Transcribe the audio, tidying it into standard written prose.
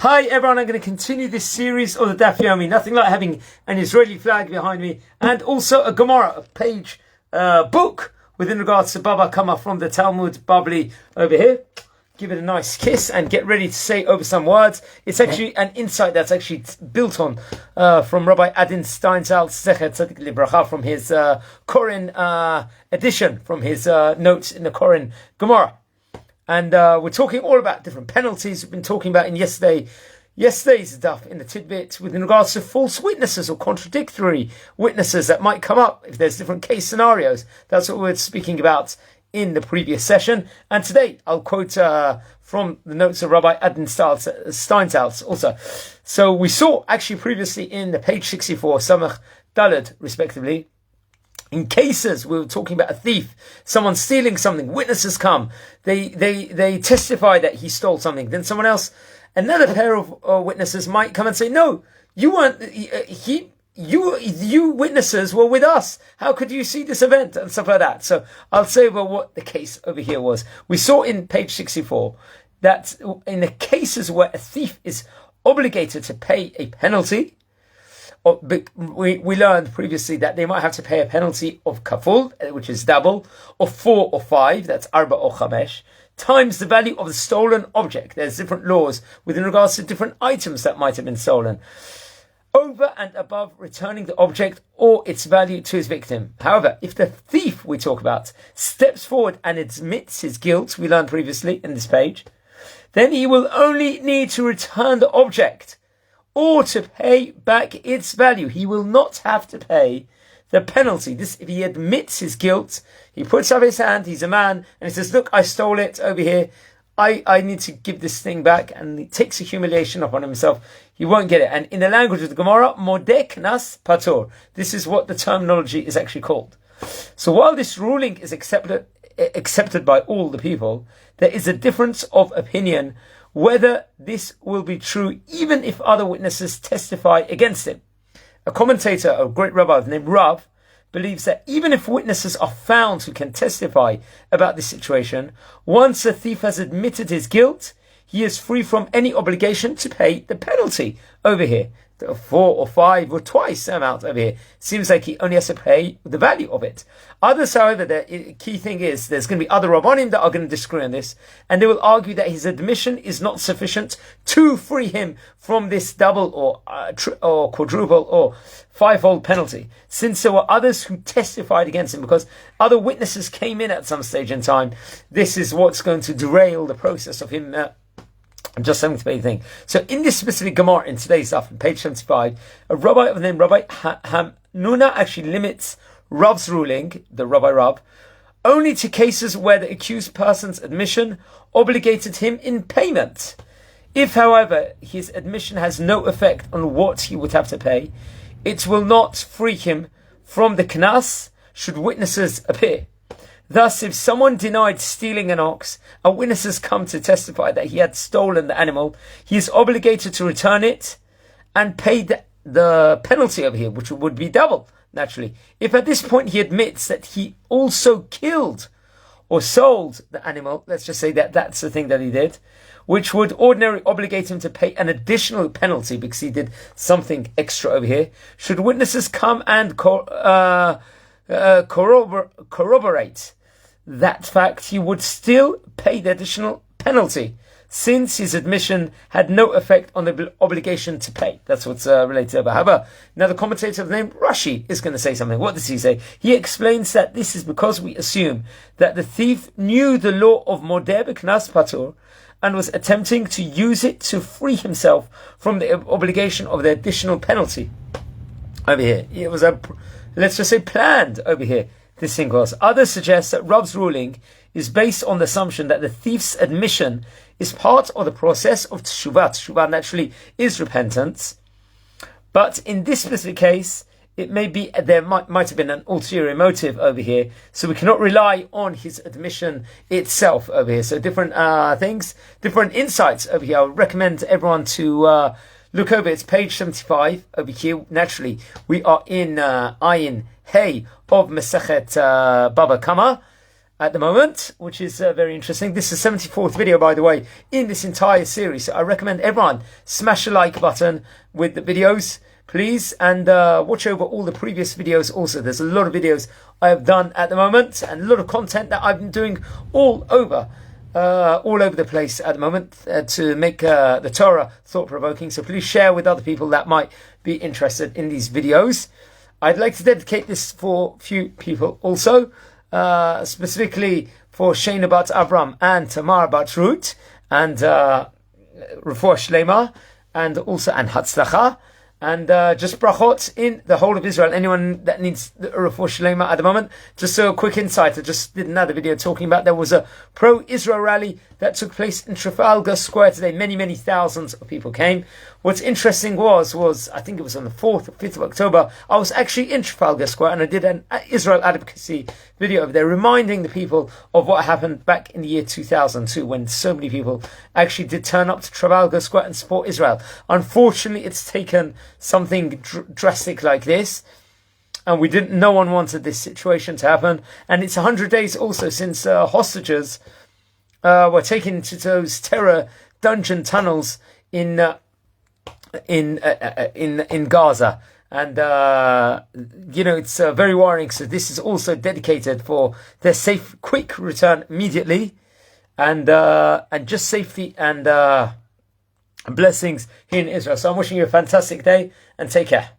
Hi everyone, I'm going to continue this series of the Daf Yomi. Nothing like having an Israeli flag behind me, and also a Gemara, a page book within regards to Bava Kamma from the Talmud, bubbly over here. Give it a nice kiss and get ready to say over some words. It's actually an insight that's actually built on from Rabbi Adin Steinsaltz, Zecher Tzadik Libracha, from his Koren edition, from his notes in the Koren Gemara. And we're talking all about different penalties. We've been talking about in yesterday's daf in the tidbit with regards to false witnesses or contradictory witnesses that might come up if there's different case scenarios. That's what we're speaking about in the previous session. And today I'll quote from the notes of Rabbi Adin Steinsaltz also. So we saw actually previously in the page 64, Samach Daled respectively, in cases we were talking about a thief, someone stealing something, witnesses come, they testify that he stole something. Then someone else, another pair of witnesses might come and say, no, you weren't, you witnesses were with us. How could you see this event? And stuff like that. So I'll say about what the case over here was. We saw in page 64 that in the cases where a thief is obligated to pay a penalty, we learned previously that they might have to pay a penalty of kaful, which is double, or 4 or 5, that's arba or chamesh, times the value of the stolen object. There's different laws within regards to different items that might have been stolen, over and above returning the object or its value to his victim. However, if the thief we talk about steps forward and admits his guilt, we learned previously in this page, then he will only need to return the object or to pay back its value. He will not have to pay the penalty. This, if he admits his guilt, he puts up his hand, he's a man, and he says, look, I stole it over here. I need to give this thing back, and he takes a humiliation upon himself. He won't get it. And in the language of the Gemara, modeh knas patur. This is what the terminology is actually called. So while this ruling is accepted by all the people, there is a difference of opinion whether this will be true even if other witnesses testify against him. A commentator, a great rabbi named Rav, believes that even if witnesses are found who can testify about this situation, once a thief has admitted his guilt, he is free from any obligation to pay the penalty over here. 4 or 5 or twice the amount over here. Seems like he only has to pay the value of it. Others, however, the key thing is there's going to be other Rabbanim that are going to disagree on this, and they will argue that his admission is not sufficient to free him from this double or quadruple or 5-fold penalty, since there were others who testified against him, because other witnesses came in at some stage in time. This is what's going to derail the process of him just having to pay the thing. So in this specific Gemara in today's stuff, on page 75, a rabbi of the name Rabbi Hamnuna actually limits Rav's ruling, the Rabbi Rav, only to cases where the accused person's admission obligated him in payment. If, however, his admission has no effect on what he would have to pay, it will not free him from the knas should witnesses appear. Thus, if someone denied stealing an ox, and witnesses come to testify that he had stolen the animal, he is obligated to return it and pay the penalty over here, which would be double, naturally. If at this point he admits that he also killed or sold the animal, let's just say that that's the thing that he did, which would ordinarily obligate him to pay an additional penalty because he did something extra over here, should witnesses come and corroborate that fact, he would still pay the additional penalty, since his admission had no effect on the obligation to pay. That's what's related about. However, now the commentator named Rashi is going to say something. What does he say? He explains that this is because we assume that the thief knew the law of modeh b'knas patur and was attempting to use it to free himself from the obligation of the additional penalty. Over here, it was let's just say planned over here. This thing was. Others suggest that Rav's ruling is based on the assumption that the thief's admission is part of the process of teshuvah. Teshuvah naturally is repentance, but in this specific case, it may be there might have been an ulterior motive over here, so we cannot rely on his admission itself over here. So different things, different insights over here. I would recommend everyone to look over. It's page 75 over here. Naturally, we are in Ayin Hey of Masechet Bava Kamma, at the moment, which is very interesting. This is the 74th video, by the way, in this entire series. So I recommend everyone smash the like button with the videos, please, and watch over all the previous videos also. There's a lot of videos I have done at the moment and a lot of content that I've been doing all over the place at the moment to make the Torah thought-provoking. So please share with other people that might be interested in these videos. I'd like to dedicate this for a few people also, specifically for Shana Bat Avram and Tamar Bat Ruth and Refuah Shlema and Hatzlacha. And just brachot in the whole of Israel. Anyone that needs the Refuah Shlema at the moment. Just a quick insight. I just did another video talking about there was a pro-Israel rally that took place in Trafalgar Square today. Many, many thousands of people came. What's interesting was I think it was on the 4th or 5th of October, I was actually in Trafalgar Square and I did an Israel advocacy video over there reminding the people of what happened back in the year 2002 when so many people actually did turn up to Trafalgar Square and support Israel. Unfortunately, it's taken something drastic like this, and no one wanted this situation to happen. And it's 100 days also since hostages were taken into those terror dungeon tunnels in Gaza, and it's very worrying. So this is also dedicated for their safe, quick return immediately, and just safety and blessings here in Israel. So I'm wishing you a fantastic day and take care.